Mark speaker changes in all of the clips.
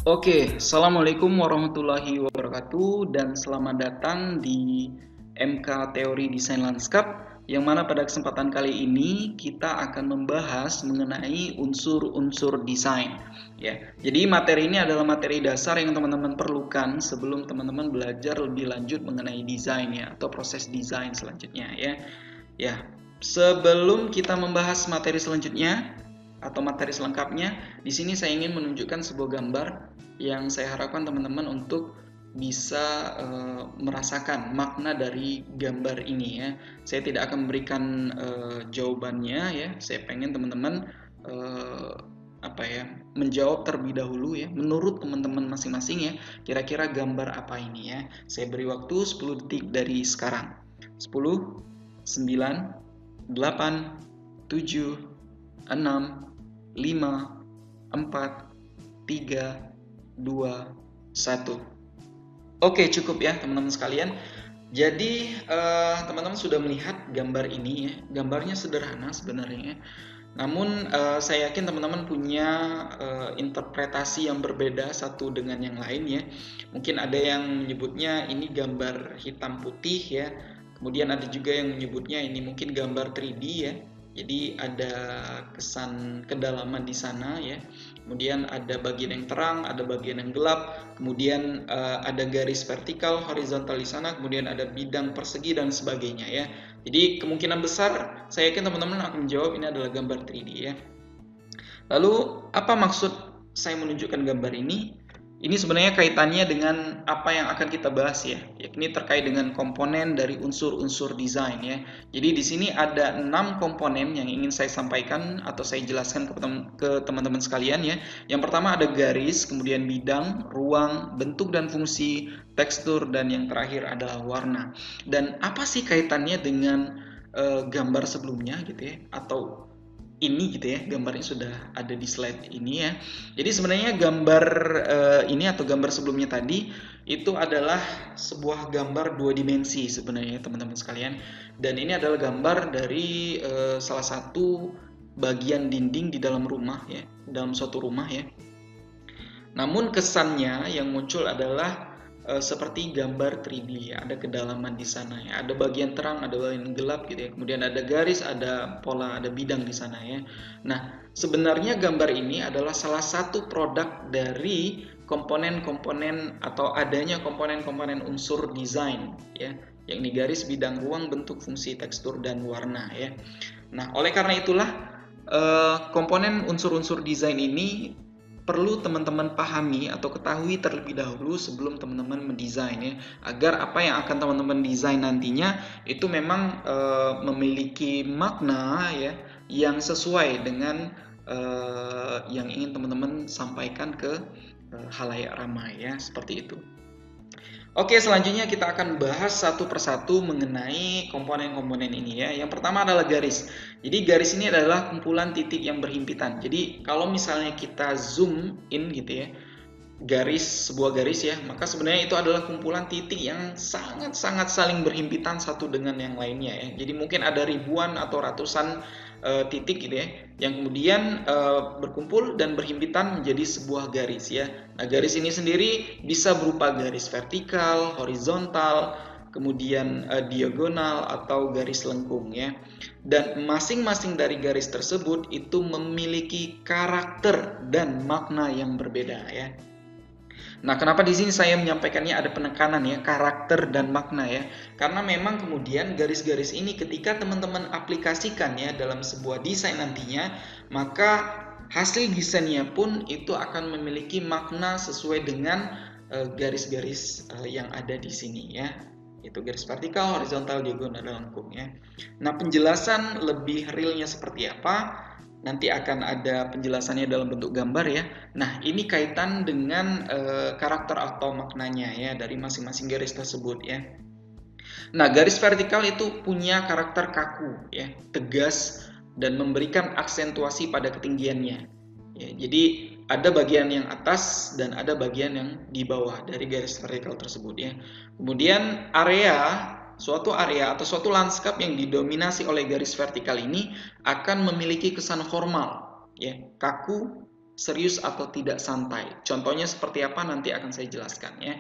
Speaker 1: Oke, Assalamualaikum warahmatullahi wabarakatuh dan selamat datang di MK Teori Desain Lanskap yang mana pada kesempatan kali ini kita akan membahas mengenai unsur-unsur desain. Ya, jadi materi ini adalah materi dasar yang teman-teman perlukan sebelum teman-teman belajar lebih lanjut mengenai desain ya atau proses desain selanjutnya ya. Ya, sebelum kita membahas materi selanjutnya atau materi selengkapnya, di sini saya ingin menunjukkan sebuah gambar yang saya harapkan teman-teman untuk bisa merasakan makna dari gambar ini ya. Saya tidak akan memberikan jawabannya ya. Saya pengen teman-teman menjawab terlebih dahulu ya. Menurut teman-teman masing-masing ya, kira-kira gambar apa ini ya. Saya beri waktu 10 detik dari sekarang. 10, 9, 8, 7, 6, 5, 4, 3, 2, 1. Oke, cukup ya teman-teman sekalian. Jadi teman-teman sudah melihat gambar ini ya. Gambarnya sederhana sebenarnya. Namun saya yakin teman-teman punya interpretasi yang berbeda satu dengan yang lain ya. Mungkin ada yang menyebutnya ini gambar hitam putih ya. Kemudian ada juga yang menyebutnya ini mungkin gambar 3D ya. Jadi ada kesan kedalaman di sana ya. Kemudian ada bagian yang terang, ada bagian yang gelap, kemudian ada garis vertikal, horizontal di sana, kemudian ada bidang persegi dan sebagainya ya. Jadi kemungkinan besar saya yakin teman-teman akan menjawab ini adalah gambar 3D ya. Lalu apa maksud saya menunjukkan gambar ini? Ini sebenarnya kaitannya dengan apa yang akan kita bahas ya, yakni terkait dengan komponen dari unsur-unsur desain ya. Jadi di sini ada 6 komponen yang ingin saya sampaikan atau saya jelaskan ke teman-teman sekalian ya. Yang pertama ada garis, kemudian bidang, ruang, bentuk dan fungsi, tekstur, dan yang terakhir adalah warna. Dan apa sih kaitannya dengan gambar sebelumnya gitu ya, atau ini gitu ya, gambarnya sudah ada di slide ini ya. Jadi sebenarnya gambar ini atau gambar sebelumnya tadi itu adalah sebuah gambar 2 dimensi sebenarnya teman-teman sekalian. Dan ini adalah gambar dari salah satu bagian dinding di dalam rumah ya, dalam suatu rumah ya. Namun kesannya yang muncul adalah seperti gambar 3D ya, ada kedalaman di sana ya, ada bagian terang, ada bagian gelap gitu ya, kemudian ada garis, ada pola, ada bidang di sana ya. Nah, sebenarnya gambar ini adalah salah satu produk dari komponen-komponen atau adanya komponen-komponen unsur desain ya, yakni garis, bidang, ruang, bentuk, fungsi, tekstur, dan warna ya. Nah, oleh karena itulah komponen unsur-unsur desain ini perlu teman-teman pahami atau ketahui terlebih dahulu sebelum teman-teman mendesain ya, agar apa yang akan teman-teman desain nantinya itu memang memiliki makna ya yang sesuai dengan yang ingin teman-teman sampaikan ke halayak ramai ya, seperti itu. Oke, selanjutnya kita akan bahas satu persatu mengenai komponen-komponen ini ya. Yang pertama adalah garis. Jadi garis ini adalah kumpulan titik yang berhimpitan. Jadi kalau misalnya kita zoom in gitu ya, sebuah garis ya, maka sebenarnya itu adalah kumpulan titik yang sangat-sangat saling berhimpitan satu dengan yang lainnya ya. Jadi mungkin ada ribuan atau ratusan titik gitu ya, yang kemudian berkumpul dan berhimpitan menjadi sebuah garis ya. Nah, garis ini sendiri bisa berupa garis vertikal, horizontal, kemudian diagonal atau garis lengkung ya. Dan masing-masing dari garis tersebut itu memiliki karakter dan makna yang berbeda ya. Nah, kenapa di sini saya menyampaikannya ada penekanan ya, karakter dan makna ya. Karena memang kemudian garis-garis ini ketika teman-teman aplikasikan ya dalam sebuah desain nantinya, maka hasil desainnya pun itu akan memiliki makna sesuai dengan garis-garis yang ada di sini ya. Itu garis vertikal, horizontal, diagonal, dan lengkung ya. Nah, penjelasan lebih realnya seperti apa? Nanti akan ada penjelasannya dalam bentuk gambar ya. Nah, ini kaitan dengan karakter atau maknanya ya dari masing-masing garis tersebut ya. Nah, garis vertikal itu punya karakter kaku ya, tegas dan memberikan aksentuasi pada ketinggiannya. Ya, jadi ada bagian yang atas dan ada bagian yang di bawah dari garis vertikal tersebut ya. Kemudian area suatu area atau suatu lanskap yang didominasi oleh garis vertikal ini akan memiliki kesan formal, ya, kaku, serius atau tidak santai. Contohnya seperti apa nanti akan saya jelaskan, ya.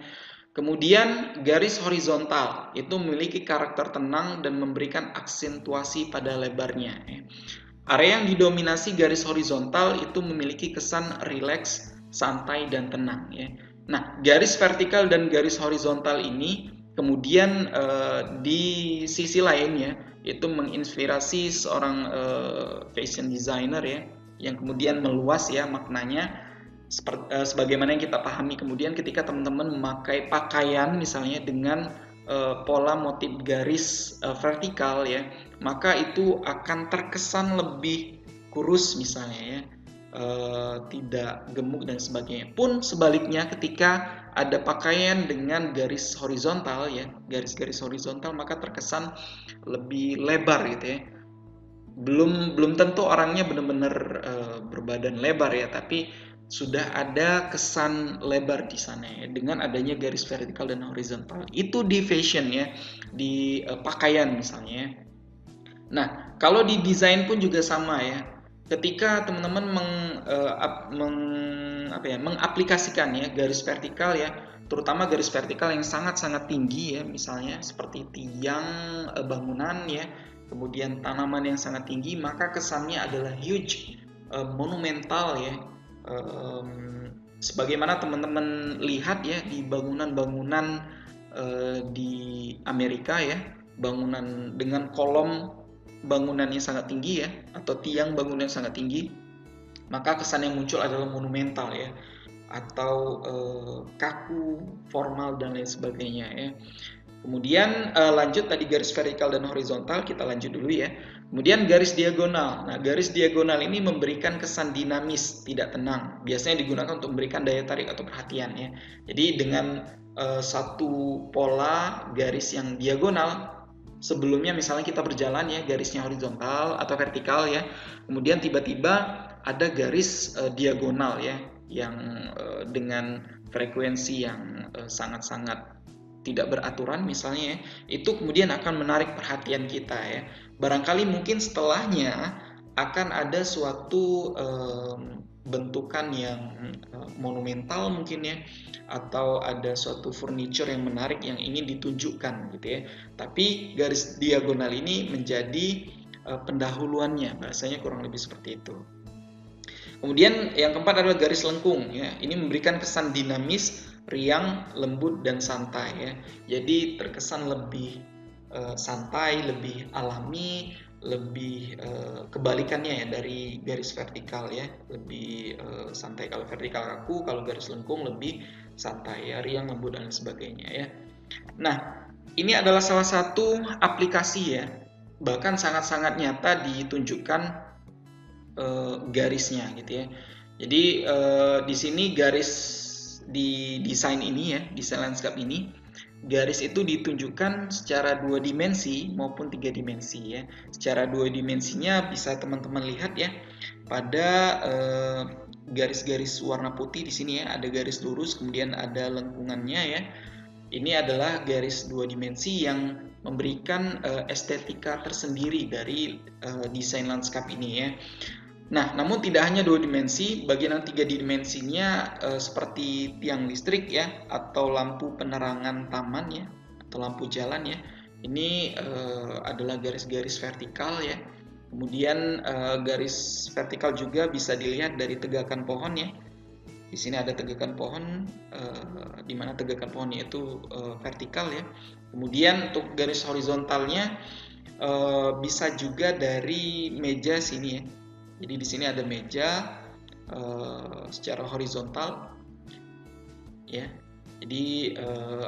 Speaker 1: Kemudian garis horizontal itu memiliki karakter tenang dan memberikan aksentuasi pada lebarnya, ya. Area yang didominasi garis horizontal itu memiliki kesan rileks, santai, dan tenang, ya. Nah, garis vertikal dan garis horizontal ini kemudian di sisi lainnya itu menginspirasi seorang fashion designer, ya, yang kemudian meluas, ya, maknanya sebagaimana yang kita pahami kemudian ketika teman-teman memakai pakaian misalnya dengan pola motif garis vertikal, ya, maka itu akan terkesan lebih kurus misalnya, ya, tidak gemuk dan sebagainya. Pun sebaliknya ketika ada pakaian dengan garis horizontal, ya, garis-garis horizontal, maka terkesan lebih lebar gitu, ya. Belum tentu orangnya benar-benar berbadan lebar, ya, tapi sudah ada kesan lebar di sana, ya, dengan adanya garis vertikal dan horizontal. Itu di fashion, ya, di pakaian misalnya. Nah, kalau di desain pun juga sama, ya. Ketika teman-teman mengaplikasikan, ya, garis vertikal, ya, terutama garis vertikal yang sangat-sangat tinggi, ya, misalnya seperti tiang bangunan, ya, kemudian tanaman yang sangat tinggi, maka kesannya adalah huge, monumental, ya. Sebagaimana teman-teman lihat, ya, di bangunan-bangunan di Amerika, ya, bangunan dengan kolom bangunan yang sangat tinggi, ya, atau tiang bangunan yang sangat tinggi, maka kesan yang muncul adalah monumental, ya, atau kaku, formal, dan lain sebagainya, ya. Kemudian lanjut tadi garis vertikal dan horizontal, kita lanjut dulu, ya. Kemudian garis diagonal. Nah, garis diagonal ini memberikan kesan dinamis, tidak tenang. Biasanya digunakan untuk memberikan daya tarik atau perhatian, ya. Jadi dengan satu pola garis yang diagonal, sebelumnya misalnya kita berjalan, ya, garisnya horizontal atau vertikal, ya. Kemudian tiba-tiba ada garis diagonal, ya, yang dengan frekuensi yang sangat-sangat tidak beraturan misalnya, ya, itu kemudian akan menarik perhatian kita, ya. Barangkali mungkin setelahnya akan ada suatu bentukan yang monumental mungkin, ya, atau ada suatu furniture yang menarik yang ingin ditunjukkan gitu, ya. Tapi garis diagonal ini menjadi pendahuluannya, bahasanya kurang lebih seperti itu. Kemudian yang keempat adalah garis lengkung, ya. Ini memberikan kesan dinamis, riang, lembut, dan santai, ya. Jadi terkesan lebih santai, lebih alami, lebih kebalikannya, ya, dari garis vertikal, ya. Lebih santai kalau vertikal kaku, kalau garis lengkung lebih santai, ya, riang, lembut, dan sebagainya, ya. Nah, ini adalah salah satu aplikasi, ya, bahkan sangat-sangat nyata ditunjukkan garisnya gitu, ya. Jadi di sini garis di desain ini, ya, desain landscape ini, garis itu ditunjukkan secara 2 dimensi maupun 3 dimensi, ya. Secara 2 dimensinya bisa teman-teman lihat, ya, pada garis-garis warna putih di sini, ya, ada garis lurus kemudian ada lengkungannya, ya. Ini adalah garis 2 dimensi yang memberikan estetika tersendiri dari desain landscape ini, ya. Nah, namun tidak hanya 2 dimensi, bagian 3 dimensinya seperti tiang listrik, ya, atau lampu penerangan taman, ya, atau lampu jalan, ya. Ini adalah garis-garis vertikal, ya. Kemudian garis vertikal juga bisa dilihat dari tegakan pohon, ya. Di sini ada tegakan pohon, di mana tegakan pohonnya itu vertikal, ya. Kemudian untuk garis horizontalnya bisa juga dari meja sini, ya. Jadi di sini ada meja secara horizontal, ya. Jadi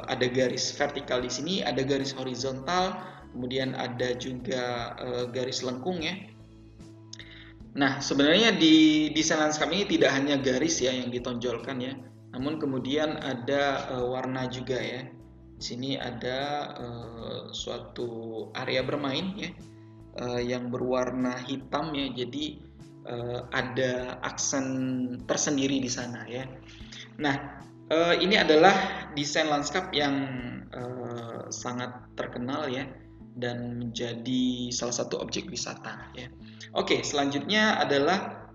Speaker 1: ada garis vertikal di sini, ada garis horizontal, kemudian ada juga garis lengkung, ya. Nah, sebenarnya di desain landscape ini tidak hanya garis, ya, yang ditonjolkan, ya, namun kemudian ada warna juga, ya. Di sini ada suatu area bermain, ya, yang berwarna hitam, ya. Jadi ada aksen tersendiri di sana, ya. Nah, ini adalah desain landscape yang sangat terkenal ya, dan menjadi salah satu objek wisata ya. Oke, selanjutnya adalah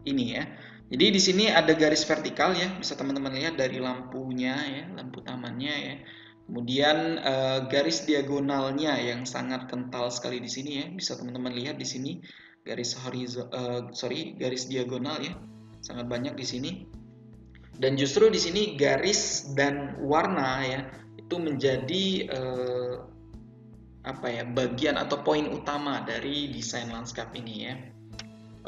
Speaker 1: ini ya. Jadi di sini ada garis vertikal ya, bisa teman-teman lihat dari lampunya ya, lampu tamannya ya. Kemudian garis diagonalnya yang sangat kental sekali di sini ya, bisa teman-teman lihat di sini garis garis diagonal ya, sangat banyak di sini. Dan justru di sini garis dan warna ya itu menjadi bagian atau poin utama dari desain landscape ini ya.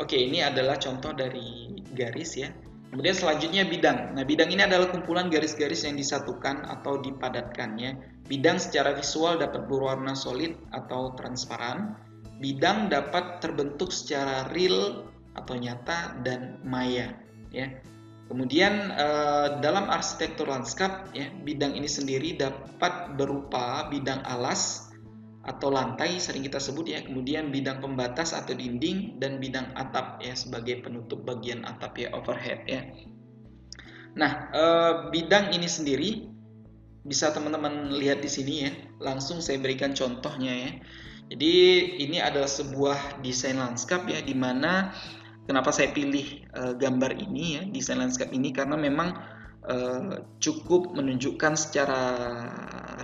Speaker 1: Oke, ini adalah contoh dari garis ya. Kemudian selanjutnya bidang. Nah, bidang ini adalah kumpulan garis-garis yang disatukan atau dipadatkan ya. Bidang secara visual dapat berwarna solid atau transparan. Bidang dapat terbentuk secara real atau nyata dan maya ya. Kemudian dalam arsitektur lanskap ya, bidang ini sendiri dapat berupa bidang alas atau lantai sering kita sebut ya, kemudian bidang pembatas atau dinding, dan bidang atap ya sebagai penutup bagian atap ya, overhead ya. Nah, bidang ini sendiri bisa teman-teman lihat di sini ya, langsung saya berikan contohnya ya. Jadi ini adalah sebuah desain lanskap ya, dimana kenapa saya pilih gambar ini ya, desain lanskap ini, karena memang cukup menunjukkan secara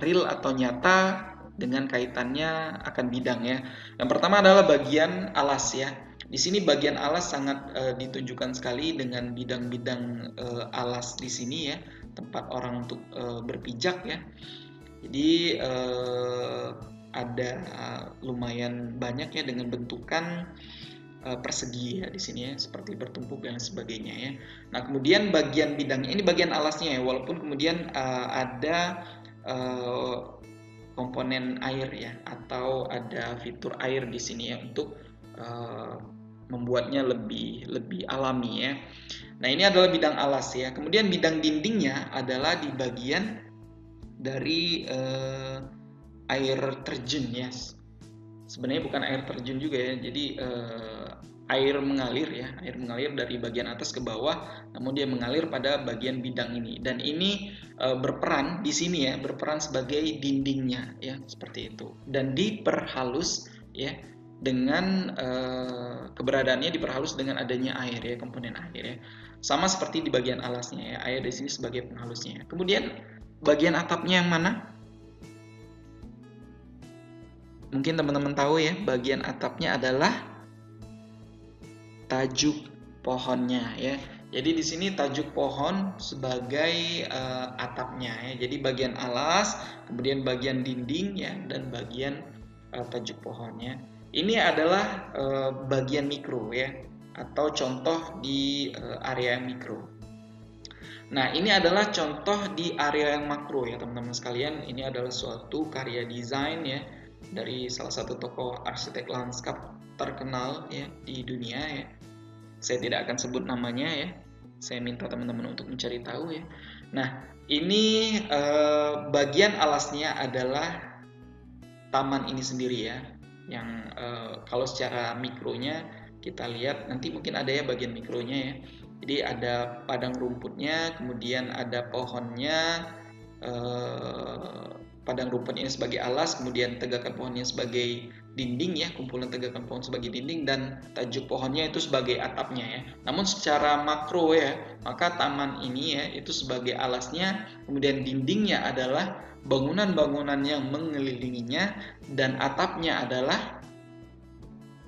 Speaker 1: real atau nyata dengan kaitannya akan bidang ya. Yang pertama adalah bagian alas ya. Di sini bagian alas sangat ditunjukkan sekali dengan bidang-bidang alas di sini ya, tempat orang untuk berpijak ya. Jadi ada lumayan banyak ya dengan bentukan persegi ya di sini ya, seperti bertumpuk dan sebagainya ya. Nah, kemudian bagian bidangnya ini bagian alasnya ya, walaupun kemudian ada komponen air ya, atau ada fitur air di sini ya untuk membuatnya lebih alami ya. Nah, ini adalah bidang alas ya. Kemudian bidang dindingnya adalah di bagian dari air terjun ya. Sebenarnya bukan air terjun juga ya. Jadi air mengalir ya, air mengalir dari bagian atas ke bawah, namun dia mengalir pada bagian bidang ini. Dan ini berperan di sini ya, berperan sebagai dindingnya ya, seperti itu. Dan diperhalus ya dengan keberadaannya diperhalus dengan adanya air ya, komponen air ya. Sama seperti di bagian alasnya ya, air di sini sebagai penghalusnya. Kemudian bagian atapnya yang mana? Mungkin teman-teman tahu ya, bagian atapnya adalah tajuk pohonnya ya. Jadi di sini tajuk pohon sebagai atapnya ya. Jadi bagian alas, kemudian bagian dinding ya, dan bagian tajuk pohonnya. Ini adalah bagian mikro ya, atau contoh di area mikro. Nah, ini adalah contoh di area yang makro ya teman-teman sekalian. Ini adalah suatu karya desain ya dari salah satu tokoh arsitek lanskap terkenal ya di dunia ya. Saya tidak akan sebut namanya ya. Saya minta teman-teman untuk mencari tahu ya. Nah, ini bagian alasnya adalah taman ini sendiri ya. Yang kalau secara mikronya kita lihat, nanti mungkin ada ya bagian mikronya ya. Jadi ada padang rumputnya, kemudian ada pohonnya, padang rumputnya sebagai alas, kemudian tegakan pohonnya sebagai dinding ya, kumpulan tegakan pohon sebagai dinding, dan tajuk pohonnya itu sebagai atapnya ya. Namun secara makro ya, maka taman ini ya itu sebagai alasnya, kemudian dindingnya adalah bangunan-bangunan yang mengelilinginya, dan atapnya adalah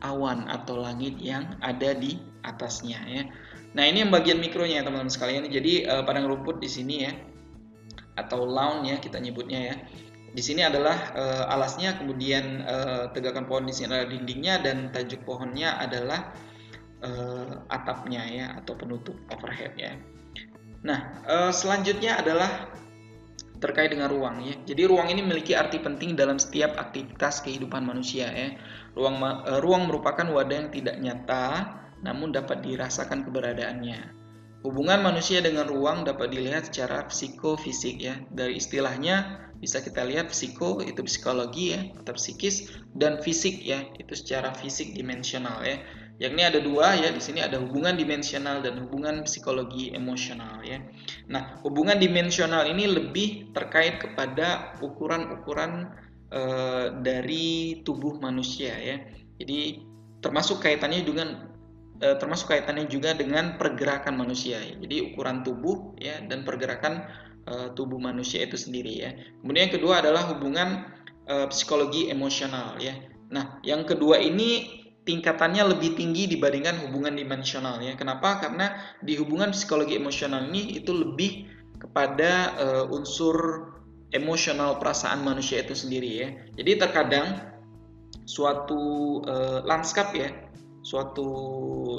Speaker 1: awan atau langit yang ada di atasnya ya. Nah, ini yang bagian mikronya ya teman-teman sekalian. Jadi padang rumput di sini ya, atau lawn ya kita nyebutnya ya. Di sini adalah alasnya, kemudian tegakan pohon di sini adalah dindingnya, dan tajuk pohonnya adalah atapnya ya, atau penutup overhead ya. Nah, selanjutnya adalah terkait dengan ruang ya. Jadi ruang ini memiliki arti penting dalam setiap aktivitas kehidupan manusia ya. Ruang merupakan wadah yang tidak nyata, namun dapat dirasakan keberadaannya. Hubungan manusia dengan ruang dapat dilihat secara psikofisik ya. Dari istilahnya bisa kita lihat psiko itu psikologi ya, atau psikis, dan fisik ya, itu secara fisik dimensional ya. Yakni ada dua ya, di sini ada hubungan dimensional dan hubungan psikologi emosional ya. Nah, hubungan dimensional ini lebih terkait kepada ukuran-ukuran dari tubuh manusia ya. Jadi termasuk kaitannya juga dengan pergerakan manusia. Jadi ukuran tubuh ya dan pergerakan tubuh manusia itu sendiri ya. Kemudian yang kedua adalah hubungan psikologi emosional ya. Nah, yang kedua ini tingkatannya lebih tinggi dibandingkan hubungan dimensional ya. Kenapa? Karena di hubungan psikologi emosional ini itu lebih kepada unsur emosional perasaan manusia itu sendiri ya. Jadi terkadang suatu lanskap ya, suatu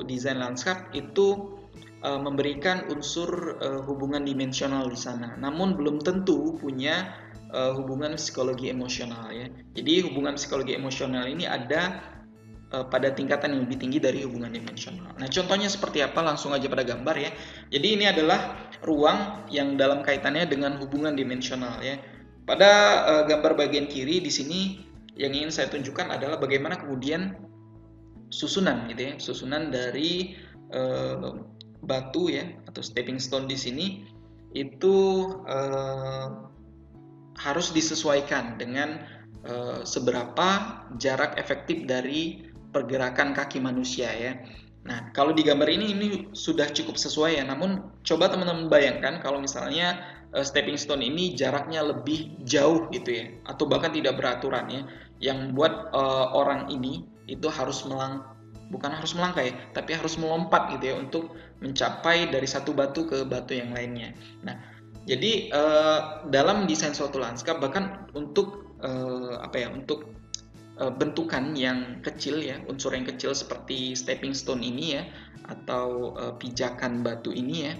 Speaker 1: desain lanskap itu memberikan unsur hubungan dimensional di sana. Namun belum tentu punya hubungan psikologi emosional ya. Jadi hubungan psikologi emosional ini ada pada tingkatan yang lebih tinggi dari hubungan dimensional. Nah, contohnya seperti apa? Langsung aja pada gambar ya. Jadi ini adalah ruang yang dalam kaitannya dengan hubungan dimensional ya. Pada gambar bagian kiri di sini yang ingin saya tunjukkan adalah bagaimana kemudian susunan gitu ya, susunan dari batu ya atau stepping stone di sini itu harus disesuaikan dengan seberapa jarak efektif dari pergerakan kaki manusia ya. Nah, kalau di gambar ini sudah cukup sesuai ya. Namun coba teman-teman bayangkan kalau misalnya stepping stone ini jaraknya lebih jauh gitu ya, atau bahkan tidak beraturan ya, yang membuat orang ini itu harus bukan harus melangkah ya, tapi harus melompat gitu ya untuk mencapai dari satu batu ke batu yang lainnya. Nah, jadi dalam desain suatu lanskap bahkan untuk untuk bentukan yang kecil ya, unsur yang kecil seperti stepping stone ini ya, atau pijakan batu ini ya,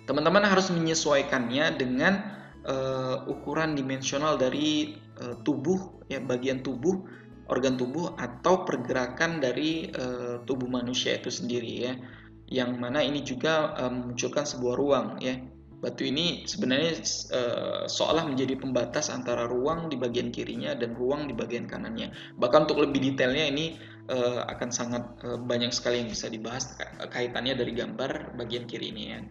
Speaker 1: teman-teman harus menyesuaikannya dengan ukuran dimensional dari tubuh ya, bagian tubuh, organ tubuh atau pergerakan dari tubuh manusia itu sendiri ya, yang mana ini juga memunculkan sebuah ruang ya. Batu ini sebenarnya seolah menjadi pembatas antara ruang di bagian kirinya dan ruang di bagian kanannya. Bahkan untuk lebih detailnya ini akan sangat banyak sekali yang bisa dibahas kaitannya dari gambar bagian kiri ini ya.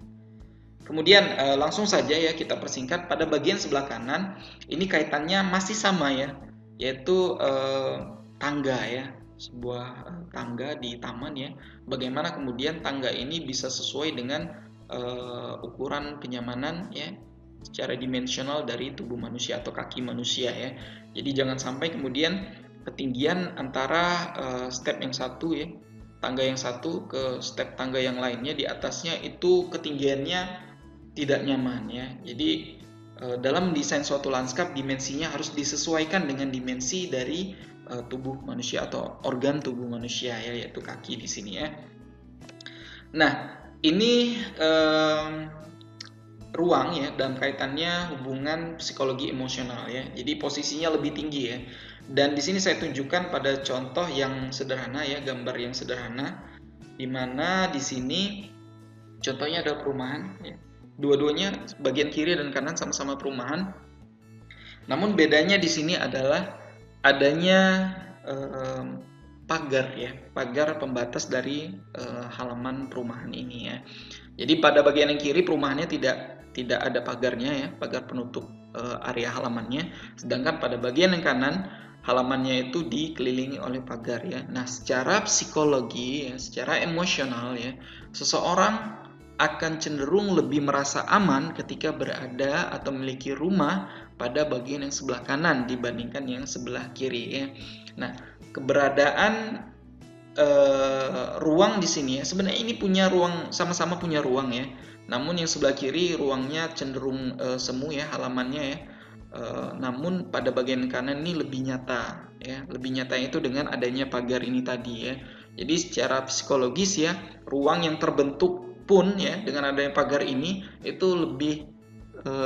Speaker 1: Kemudian langsung saja ya kita persingkat pada bagian sebelah kanan ini kaitannya masih sama ya, yaitu tangga ya, sebuah tangga di taman ya. Bagaimana kemudian tangga ini bisa sesuai dengan ukuran kenyamanan ya secara dimensional dari tubuh manusia atau kaki manusia ya. Jadi jangan sampai kemudian ketinggian antara step yang satu ya, tangga yang satu ke step tangga yang lainnya di atasnya itu ketinggiannya tidak nyaman ya. Jadi dalam desain suatu lanskap dimensinya harus disesuaikan dengan dimensi dari tubuh manusia atau organ tubuh manusia ya, yaitu kaki di sini ya. Nah, ini ruang ya dalam kaitannya hubungan psikologi emosional ya. Jadi posisinya lebih tinggi ya. Dan di sini saya tunjukkan pada contoh yang sederhana ya, gambar yang sederhana, di mana di sini contohnya ada perumahan ya. Dua-duanya bagian kiri dan kanan sama-sama perumahan. Namun bedanya di sini adalah adanya pagar ya, pagar pembatas dari halaman perumahan ini ya. Jadi pada bagian yang kiri perumahannya tidak ada pagarnya ya, pagar penutup area halamannya. Sedangkan pada bagian yang kanan halamannya itu dikelilingi oleh pagar ya. Nah, secara psikologi ya, secara emosional ya, seseorang akan cenderung lebih merasa aman ketika berada atau memiliki rumah pada bagian yang sebelah kanan dibandingkan yang sebelah kiri ya. Nah, keberadaan ruang di sini ya, sebenarnya ini punya ruang, sama-sama punya ruang ya. Namun yang sebelah kiri ruangnya cenderung semu ya, halamannya ya. Namun pada bagian kanan ini lebih nyata ya, lebih nyata itu dengan adanya pagar ini tadi ya. Jadi secara psikologis ya, ruang yang terbentuk pun ya dengan adanya pagar ini itu lebih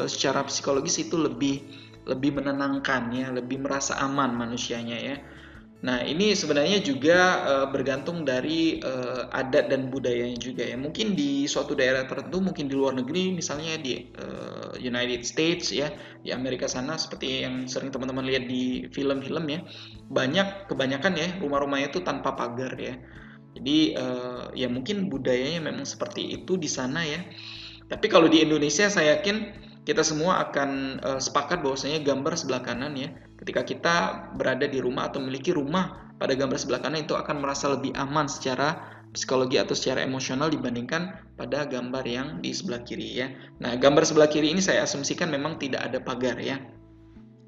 Speaker 1: secara psikologis itu lebih menenangkan ya, lebih merasa aman manusianya ya. Nah, ini sebenarnya juga bergantung dari adat dan budayanya juga ya. Mungkin di suatu daerah tertentu, mungkin di luar negeri, misalnya di United States ya, di Amerika sana, seperti yang sering teman-teman lihat di film-film ya, kebanyakan ya rumah-rumahnya itu tanpa pagar ya. Jadi ya mungkin budayanya memang seperti itu di sana ya. Tapi kalau di Indonesia saya yakin kita semua akan sepakat bahwasanya gambar sebelah kanan ya, ketika kita berada di rumah atau memiliki rumah pada gambar sebelah kanan itu akan merasa lebih aman secara psikologi atau secara emosional dibandingkan pada gambar yang di sebelah kiri ya. Nah, gambar sebelah kiri ini saya asumsikan memang tidak ada pagar ya.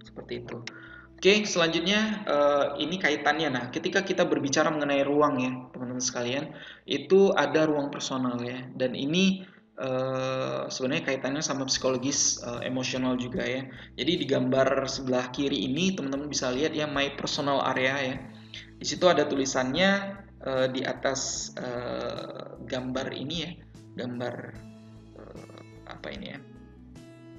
Speaker 1: Seperti itu. Oke, selanjutnya ini kaitannya. Nah, ketika kita berbicara mengenai ruang ya, teman-teman sekalian, itu ada ruang personal ya. Dan ini sebenarnya kaitannya sama psikologis emosional juga ya. Jadi di gambar sebelah kiri ini teman-teman bisa lihat ya my personal area ya. Di situ ada tulisannya di atas gambar ini ya, gambar apa ini ya,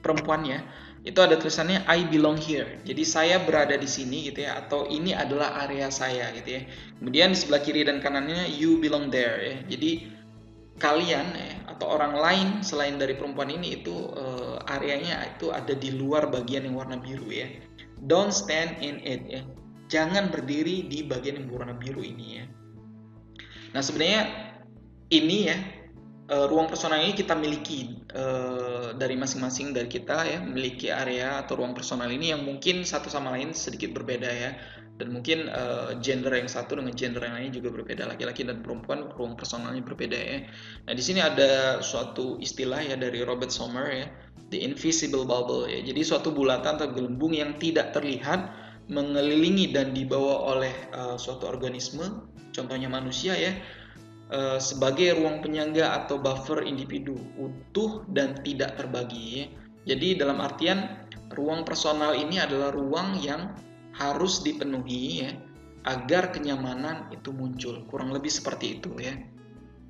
Speaker 1: perempuan ya. Itu ada tulisannya I belong here. Jadi saya berada di sini gitu ya, atau ini adalah area saya gitu ya. Kemudian di sebelah kiri dan kanannya you belong there ya. Jadi kalian atau orang lain selain dari perempuan ini itu areanya itu ada di luar bagian yang warna biru ya. Don't stand in it ya. Jangan berdiri di bagian yang berwarna biru ini ya. Nah, sebenarnya ini ya ruang personal ini kita miliki dari masing-masing dari kita ya, memiliki area atau ruang personal ini yang mungkin satu sama lain sedikit berbeda ya, dan mungkin gender yang satu dengan gender yang lain juga berbeda, laki-laki dan perempuan ruang personalnya berbeda ya. Nah, di sini ada suatu istilah ya dari Robert Sommer ya, the invisible bubble ya. Jadi suatu bulatan atau gelembung yang tidak terlihat mengelilingi dan dibawa oleh suatu organisme, contohnya manusia ya, sebagai ruang penyangga atau buffer individu utuh dan tidak terbagi. Jadi dalam artian ruang personal ini adalah ruang yang harus dipenuhi ya, agar kenyamanan itu muncul. Kurang lebih seperti itu ya.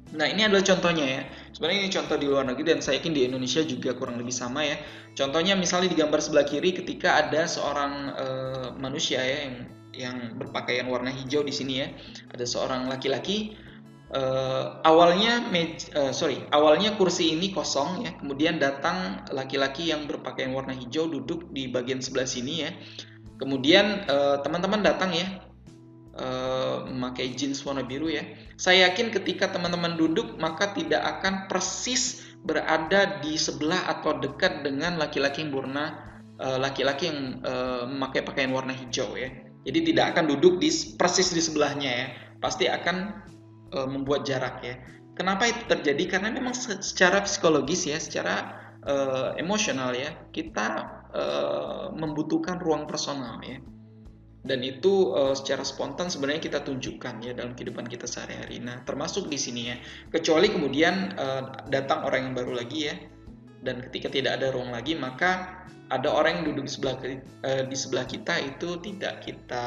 Speaker 1: Nah, ini adalah contohnya ya. Sebenarnya ini contoh di luar negeri dan saya yakin di Indonesia juga kurang lebih sama ya. Contohnya misalnya di gambar sebelah kiri ketika ada seorang manusia ya yang berpakaian warna hijau di sini ya. Ada seorang laki-laki. Awalnya kursi ini kosong ya, kemudian datang laki-laki yang berpakaian warna hijau duduk di bagian sebelah sini ya. Kemudian teman-teman datang ya, memakai jeans warna biru ya. Saya yakin ketika teman-teman duduk maka tidak akan persis berada di sebelah atau dekat dengan laki-laki yang memakai pakaian warna hijau ya. Jadi tidak akan duduk persis di sebelahnya ya. Pasti akan membuat jarak ya. Kenapa itu terjadi? Karena memang secara psikologis ya, secara emosional ya, kita membutuhkan ruang personal ya. Dan itu secara spontan sebenarnya kita tunjukkan ya dalam kehidupan kita sehari-hari. Nah, termasuk di sini ya. Kecuali kemudian datang orang yang baru lagi ya. Dan ketika tidak ada ruang lagi, maka ada orang yang duduk di sebelah kita itu tidak kita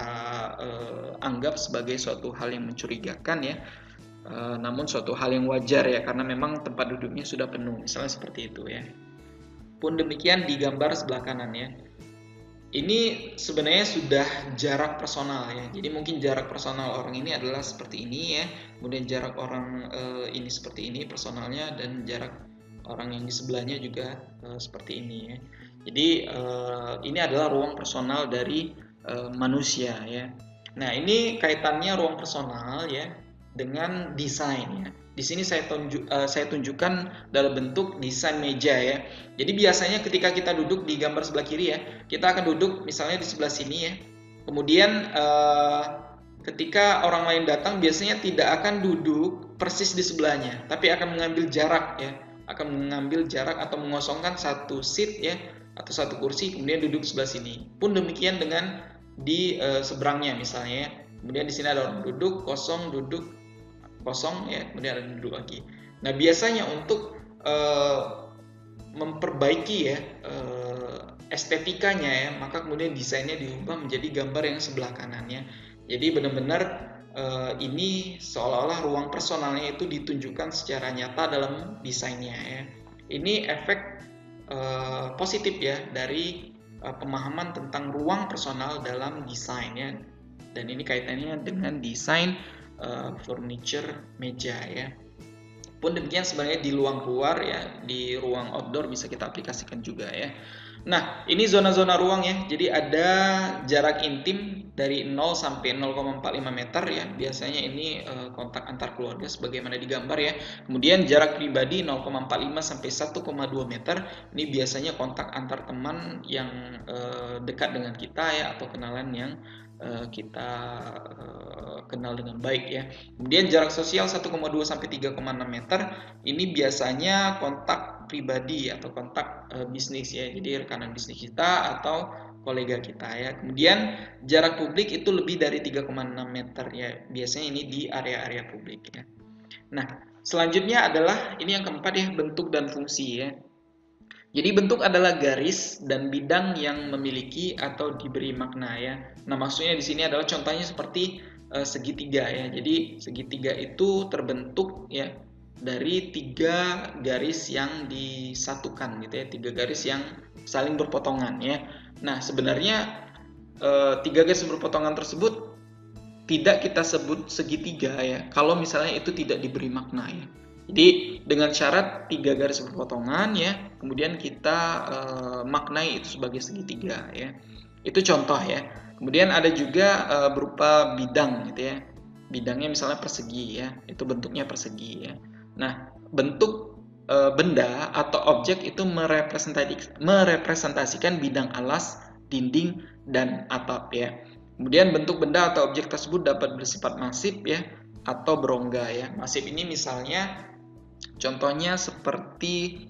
Speaker 1: anggap sebagai suatu hal yang mencurigakan ya. Namun suatu hal yang wajar ya, karena memang tempat duduknya sudah penuh, misalnya seperti itu ya. Pun demikian di gambar sebelah kanan ya. Ini sebenarnya sudah jarak personal ya. Jadi mungkin jarak personal orang ini adalah seperti ini ya. Kemudian jarak orang ini seperti ini personalnya, dan jarak orang yang di sebelahnya juga seperti ini ya. Jadi ini adalah ruang personal dari manusia ya. Nah, ini kaitannya ruang personal ya dengan desain ya. Di sini saya tunjukkan dalam bentuk desain meja ya. Jadi biasanya ketika kita duduk di gambar sebelah kiri ya, kita akan duduk misalnya di sebelah sini ya. Kemudian ketika orang lain datang biasanya tidak akan duduk persis di sebelahnya, tapi akan mengambil jarak ya, akan mengambil jarak atau mengosongkan satu seat ya atau satu kursi, kemudian duduk sebelah sini. Pun demikian dengan di seberangnya misalnya ya. Kemudian di sini ada orang duduk kosong, duduk kosong ya, kemudian ada duduk lagi. Nah, biasanya untuk memperbaiki ya estetikanya ya, maka kemudian desainnya diubah menjadi gambar yang sebelah kanannya. Jadi benar-benar ini seolah-olah ruang personalnya itu ditunjukkan secara nyata dalam desainnya ya. Ini efek positif ya dari pemahaman tentang ruang personal dalam desain ya. Dan ini kaitannya dengan desain furniture meja ya. Pun demikian sebenarnya di ruang luar ya, di ruang outdoor bisa kita aplikasikan juga ya. Nah, ini zona-zona ruang ya. Jadi ada jarak intim dari 0 sampai 0,45 meter ya. Biasanya ini kontak antar keluarga sebagaimana digambar ya. Kemudian jarak pribadi 0,45 sampai 1,2 meter. Ini biasanya kontak antar teman yang dekat dengan kita ya, atau kenalan yang kita kenal dengan baik ya. Kemudian jarak sosial 1,2 sampai 3,6 meter. Ini biasanya kontak pribadi atau kontak bisnis ya. Jadi rekanan bisnis kita atau kolega kita ya. Kemudian jarak publik itu lebih dari 3,6 meter ya. Biasanya ini di area-area publik ya. Nah, selanjutnya adalah ini yang keempat ya, bentuk dan fungsi ya. Jadi bentuk adalah garis dan bidang yang memiliki atau diberi makna ya. Nah, maksudnya di sini adalah contohnya seperti segitiga ya. Jadi segitiga itu terbentuk ya dari 3 garis yang disatukan gitu ya, 3 garis yang saling berpotongan ya. Nah, sebenarnya 3 garis berpotongan tersebut tidak kita sebut segitiga ya, kalau misalnya itu tidak diberi makna ya. Jadi dengan syarat 3 garis berpotongan ya, kemudian kita maknai itu sebagai segitiga ya. Itu contoh ya. Kemudian ada juga berupa bidang gitu ya. Bidangnya misalnya persegi ya, itu bentuknya persegi ya. Nah, bentuk benda atau objek itu merepresentasikan bidang alas, dinding, dan atap ya. Kemudian bentuk benda atau objek tersebut dapat bersifat masif ya, atau berongga ya. Masif ini misalnya contohnya seperti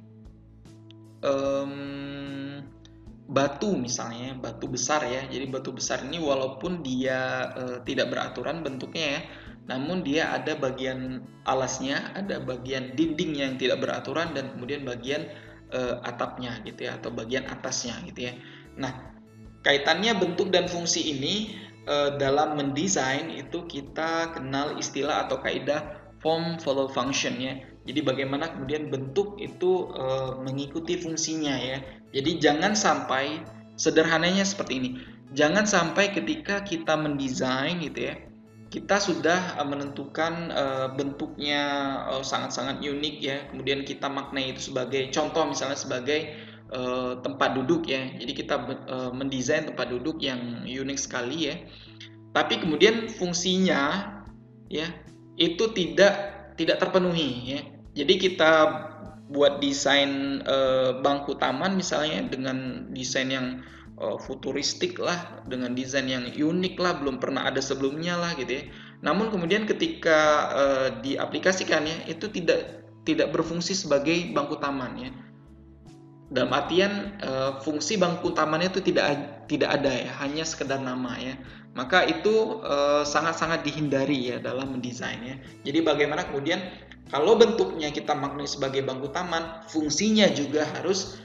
Speaker 1: batu misalnya, batu besar ya. Jadi batu besar ini walaupun dia tidak beraturan bentuknya ya, namun dia ada bagian alasnya, ada bagian dinding yang tidak beraturan, dan kemudian bagian atapnya gitu ya, atau bagian atasnya gitu ya. Nah, kaitannya bentuk dan fungsi ini dalam mendesain itu kita kenal istilah atau kaidah form follow function ya. Jadi bagaimana kemudian bentuk itu mengikuti fungsinya ya. Jadi jangan sampai, sederhananya seperti ini, jangan sampai ketika kita mendesain gitu ya, kita sudah menentukan bentuknya sangat-sangat unik ya, kemudian kita maknai itu sebagai contoh misalnya sebagai tempat duduk ya. Jadi kita mendesain tempat duduk yang unik sekali ya, tapi kemudian fungsinya ya itu tidak terpenuhi ya. Jadi kita buat desain bangku taman misalnya dengan desain yang futuristik lah, dengan desain yang unik lah, belum pernah ada sebelumnya lah gitu ya. Namun kemudian ketika diaplikasikan ya, itu tidak berfungsi sebagai bangku taman ya. Dalam artian fungsi bangku tamannya itu tidak ada ya, hanya sekedar nama ya. Maka itu sangat-sangat dihindari ya dalam mendesain ya. Jadi bagaimana kemudian kalau bentuknya kita maknai sebagai bangku taman, fungsinya juga harus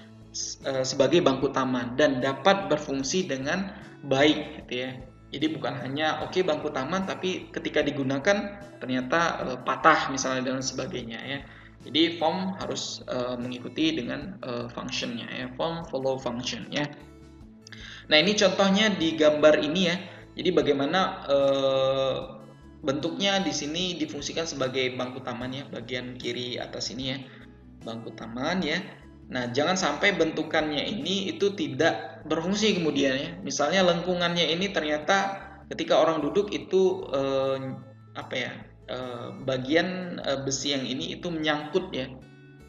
Speaker 1: sebagai bangku taman dan dapat berfungsi dengan baik gitu ya. Jadi bukan hanya oke bangku taman, tapi ketika digunakan ternyata patah misalnya dan sebagainya ya. Jadi form harus mengikuti dengan functionnya ya, form follow function ya. Nah, ini contohnya di gambar ini ya. Jadi bagaimana bentuknya di sini difungsikan sebagai bangku taman ya, bagian kiri atas ini ya, bangku taman ya. Nah, jangan sampai bentukannya ini itu tidak berfungsi kemudian ya. Misalnya lengkungannya ini ternyata ketika orang duduk itu bagian besi yang ini itu menyangkut ya,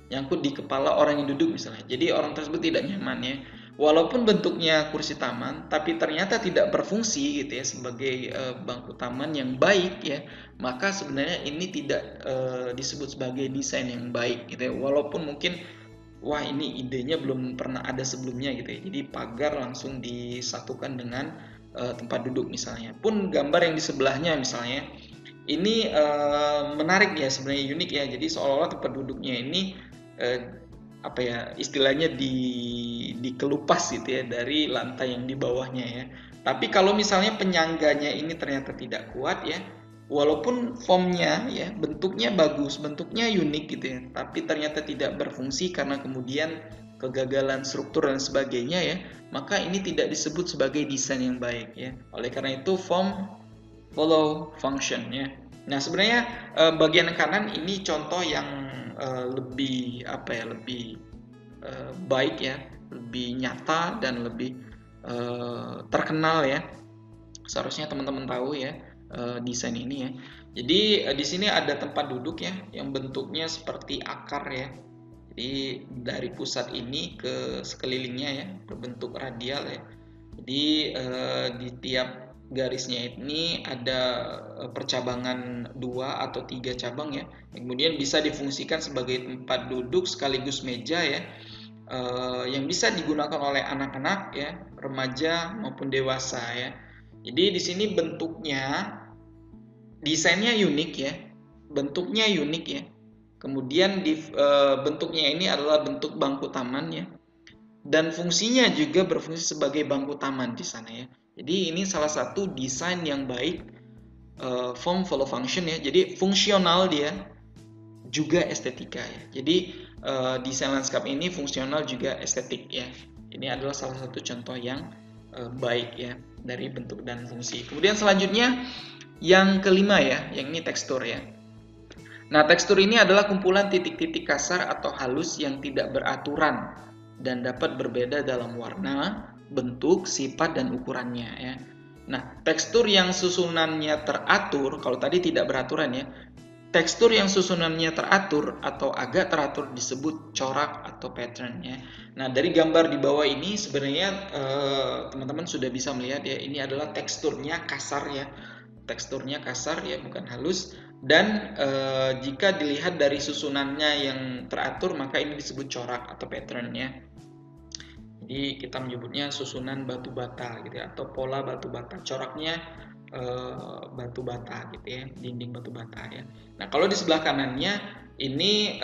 Speaker 1: nyangkut di kepala orang yang duduk misalnya. Jadi orang tersebut tidak nyaman ya. Walaupun bentuknya kursi taman, tapi ternyata tidak berfungsi gitu ya sebagai bangku taman yang baik ya, maka sebenarnya ini tidak disebut sebagai desain yang baik gitu ya. Walaupun mungkin wah ini idenya belum pernah ada sebelumnya gitu ya. Jadi pagar langsung disatukan dengan tempat duduk misalnya. Pun gambar yang di sebelahnya misalnya ini menarik ya, sebenarnya unik ya. Jadi seolah-olah tempat duduknya ini istilahnya dikelupas gitu ya dari lantai yang di bawahnya ya. Tapi kalau misalnya penyangganya ini ternyata tidak kuat ya, walaupun formnya ya, bentuknya bagus, bentuknya unik gitu ya, tapi ternyata tidak berfungsi karena kemudian kegagalan struktur dan sebagainya ya, maka ini tidak disebut sebagai desain yang baik ya. Oleh karena itu form follow function ya. Nah, sebenarnya bagian kanan ini contoh yang lebih lebih baik ya, lebih nyata dan lebih terkenal ya. Seharusnya teman-teman tahu ya desain ini ya. Jadi di sini ada tempat duduk ya yang bentuknya seperti akar ya. Jadi dari pusat ini ke sekelilingnya ya berbentuk radial ya. Jadi di tiap garisnya ini ada percabangan 2 atau 3 cabang ya. Kemudian bisa difungsikan sebagai tempat duduk sekaligus meja ya. Yang bisa digunakan oleh anak-anak ya, remaja maupun dewasa ya. Jadi di sini bentuknya, desainnya unik ya, bentuknya unik ya. Kemudian bentuknya ini adalah bentuk bangku taman ya, dan fungsinya juga berfungsi sebagai bangku taman di sana ya. Jadi ini salah satu desain yang baik, form follow function ya. Jadi fungsional dia juga estetika ya. Jadi desain landscape ini fungsional juga estetik ya. Ini adalah salah satu contoh yang baik ya dari bentuk dan fungsi. Kemudian selanjutnya yang kelima ya, yang ini tekstur ya. Nah, tekstur ini adalah kumpulan titik-titik kasar atau halus yang tidak beraturan dan dapat berbeda dalam warna, bentuk, sifat, dan ukurannya ya. Nah, tekstur yang susunannya teratur, kalau tadi tidak beraturan ya, tekstur yang susunannya teratur atau agak teratur disebut corak atau pattern ya. Nah, dari gambar di bawah ini sebenarnya teman-teman sudah bisa melihat ya, ini adalah teksturnya kasar ya. Teksturnya kasar ya, bukan halus. Dan jika dilihat dari susunannya yang teratur, maka ini disebut corak atau pattern ya. Jadi kita menyebutnya susunan batu bata gitu ya, atau pola batu bata. Coraknya batu bata gitu ya, dinding batu bata ya. Nah, kalau di sebelah kanannya ini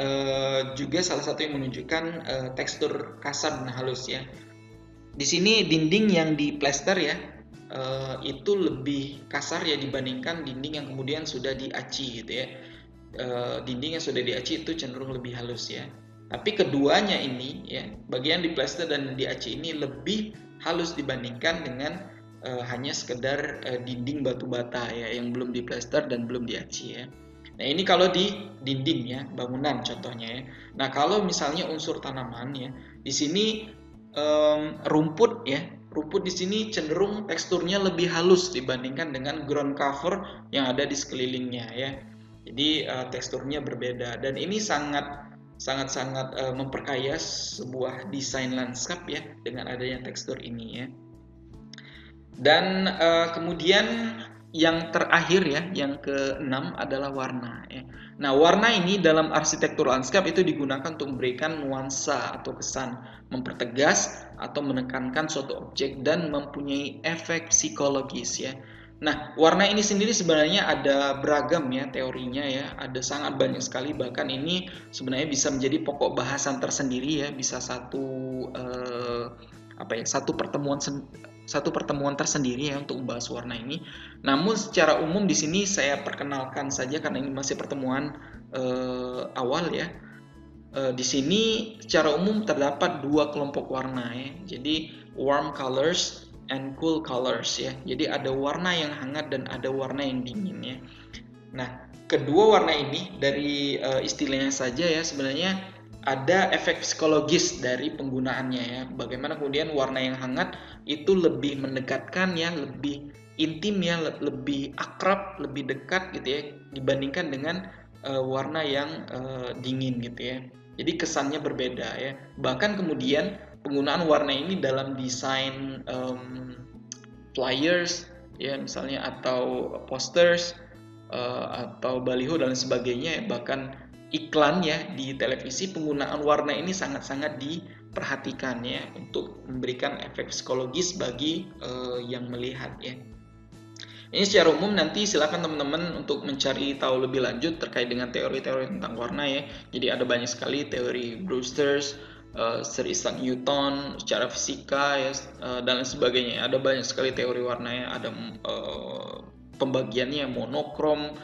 Speaker 1: juga salah satu yang menunjukkan tekstur kasar dan halus ya. Di sini dinding yang diplester ya, itu lebih kasar ya dibandingkan dinding yang kemudian sudah diaci gitu ya. Dinding yang sudah diaci itu cenderung lebih halus ya. Tapi keduanya ini ya, bagian diplester dan diaci ini lebih halus dibandingkan dengan hanya sekedar dinding batu bata ya yang belum diplester dan belum diaci ya. Nah, ini kalau di dinding ya, bangunan contohnya ya. Nah, kalau misalnya unsur tanaman ya, di sini rumput ya. Rumput di sini cenderung teksturnya lebih halus dibandingkan dengan ground cover yang ada di sekelilingnya ya. Jadi teksturnya berbeda dan ini sangat memperkaya sebuah desain landscape ya dengan adanya tekstur ini ya. Dan kemudian yang terakhir ya, yang keenam adalah warna ya. Nah, warna ini dalam arsitektur landscape itu digunakan untuk memberikan nuansa atau kesan, mempertegas atau menekankan suatu objek dan mempunyai efek psikologis ya. Nah, warna ini sendiri sebenarnya ada beragam ya teorinya ya, ada sangat banyak sekali, bahkan ini sebenarnya bisa menjadi pokok bahasan tersendiri ya, bisa satu pertemuan tersendiri ya untuk membahas warna ini. Namun secara umum di sini saya perkenalkan saja karena ini masih pertemuan awal ya. Di sini secara umum terdapat dua kelompok warna ya. Jadi warm colors and cool colors ya. Jadi ada warna yang hangat dan ada warna yang dingin ya. Nah, kedua warna ini dari istilahnya saja ya sebenarnya ada efek psikologis dari penggunaannya ya. Bagaimana kemudian warna yang hangat itu lebih mendekatkan ya, lebih intim ya, lebih akrab, lebih dekat gitu ya dibandingkan dengan warna yang dingin gitu ya. Jadi kesannya berbeda ya. Bahkan kemudian penggunaan warna ini dalam desain flyers ya misalnya atau posters atau baliho dan sebagainya, bahkan iklan ya di televisi, penggunaan warna ini sangat-sangat diperhatikan ya untuk memberikan efek psikologis bagi yang melihat ya. Ini secara umum nanti silakan teman-teman untuk mencari tahu lebih lanjut terkait dengan teori-teori tentang warna ya. Jadi ada banyak sekali teori Brewster, Sir Isaac Newton secara fisika ya dan lain sebagainya. Ada banyak sekali teori warna ya, ada pembagiannya monokrom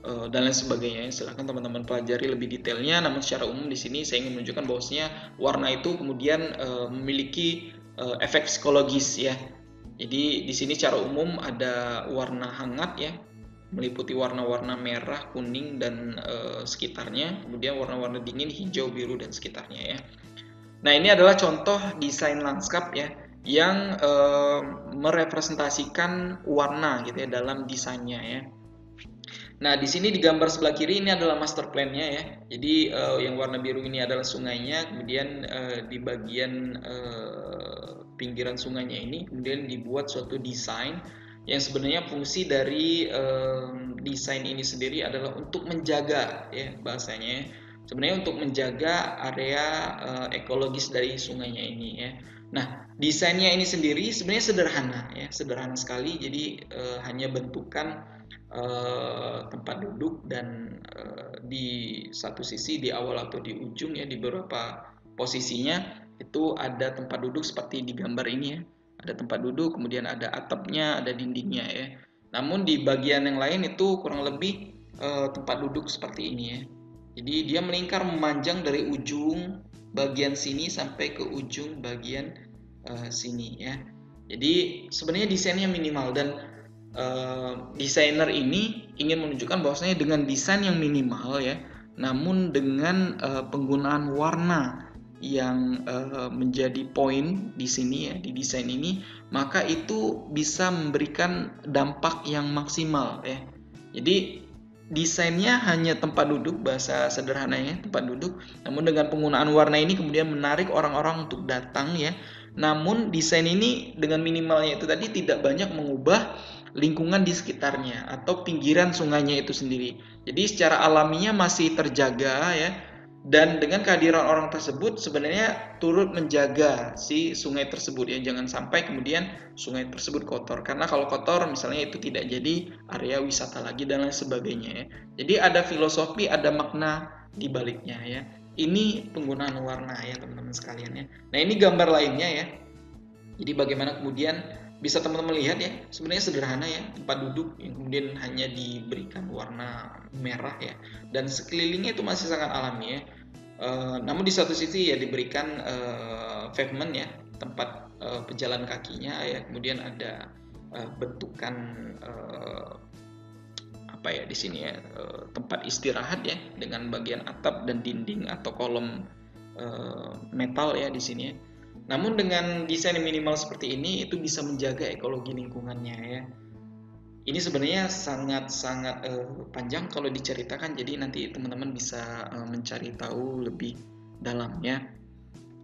Speaker 1: dan lain sebagainya. Silahkan teman-teman pelajari lebih detailnya. Namun secara umum di sini saya ingin menunjukkan bahwasanya warna itu kemudian memiliki efek psikologis ya. Jadi di sini secara umum ada warna hangat ya, meliputi warna-warna merah, kuning, dan sekitarnya. Kemudian warna-warna dingin, hijau, biru, dan sekitarnya ya. Nah, ini adalah contoh desain lanskap ya, yang merepresentasikan warna gitu ya dalam desainnya ya. Nah, di sini di gambar sebelah kiri ini adalah master plan-nya ya. Jadi yang warna biru ini adalah sungainya, kemudian di bagian pinggiran sungainya ini kemudian dibuat suatu desain yang sebenarnya fungsi dari desain ini sendiri adalah untuk menjaga ya bahasanya ya. Sebenarnya untuk menjaga area ekologis dari sungainya ini ya. Nah, desainnya ini sendiri sebenarnya sederhana ya, sederhana sekali. Jadi hanya bentukan tempat duduk dan di satu sisi di awal atau di ujung ya, di beberapa posisinya itu ada tempat duduk seperti di gambar ini ya. Ada tempat duduk, kemudian ada atapnya, ada dindingnya ya. Namun di bagian yang lain itu kurang lebih tempat duduk seperti ini ya. Jadi dia melingkar memanjang dari ujung bagian sini sampai ke ujung bagian sini ya. Jadi sebenarnya desainnya minimal dan desainer ini ingin menunjukkan bahwasanya dengan desain yang minimal ya, namun dengan penggunaan warna yang menjadi poin di sini ya, di desain ini, maka itu bisa memberikan dampak yang maksimal ya. Jadi desainnya hanya tempat duduk, bahasa sederhananya tempat duduk, namun dengan penggunaan warna ini kemudian menarik orang-orang untuk datang ya. Namun desain ini dengan minimalnya itu tadi tidak banyak mengubah lingkungan di sekitarnya atau pinggiran sungainya itu sendiri. Jadi secara alaminya masih terjaga ya. Dan dengan kehadiran orang tersebut sebenarnya turut menjaga si sungai tersebut ya, jangan sampai kemudian sungai tersebut kotor, karena kalau kotor misalnya itu tidak jadi area wisata lagi dan lain sebagainya ya. Jadi ada filosofi, ada makna di baliknya ya. Ini penggunaan warna ya teman-teman sekalian ya. Nah, ini gambar lainnya ya. Jadi bagaimana kemudian bisa teman-teman lihat ya, sebenarnya sederhana ya, tempat duduk yang kemudian hanya diberikan warna merah ya, dan sekelilingnya itu masih sangat alami ya. Namun di satu sisi ya diberikan pavement ya, tempat pejalan kakinya ya, kemudian ada bentukan apa ya di sini ya, tempat istirahat ya dengan bagian atap dan dinding atau kolom metal ya di sini ya. Namun dengan desain yang minimal seperti ini itu bisa menjaga ekologi lingkungannya ya. Ini sebenarnya sangat-sangat panjang kalau diceritakan, jadi nanti teman-teman bisa mencari tahu lebih dalam ya.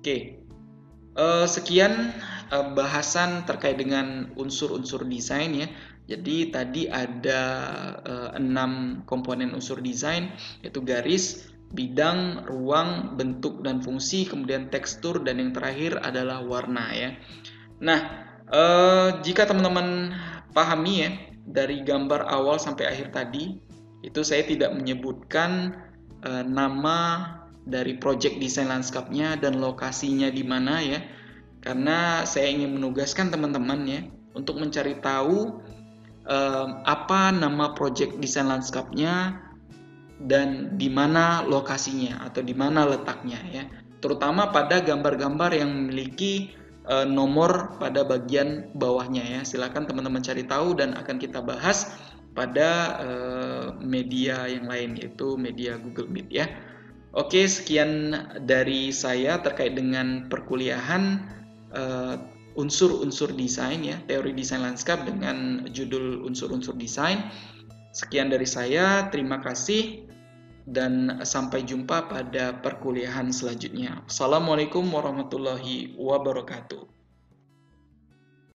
Speaker 1: Oke, sekian bahasan terkait dengan unsur-unsur desain ya. Jadi tadi ada 6 komponen unsur desain, yaitu garis, bidang, ruang, bentuk dan fungsi, kemudian tekstur, dan yang terakhir adalah warna ya. Nah, jika teman-teman pahami ya dari gambar awal sampai akhir tadi, itu saya tidak menyebutkan nama dari project desain lanskapnya dan lokasinya di mana ya, karena saya ingin menugaskan teman-teman ya untuk mencari tahu apa nama project desain lanskapnya dan di mana lokasinya atau di mana letaknya ya, terutama pada gambar-gambar yang memiliki nomor pada bagian bawahnya ya. Silakan teman-teman cari tahu dan akan kita bahas pada media yang lain, yaitu media Google Meet ya. Oke, sekian dari saya terkait dengan perkuliahan unsur-unsur desain ya, teori desain lanskap dengan judul unsur-unsur desain. Sekian dari saya, terima kasih dan sampai jumpa pada perkuliahan selanjutnya. Assalamualaikum warahmatullahi wabarakatuh.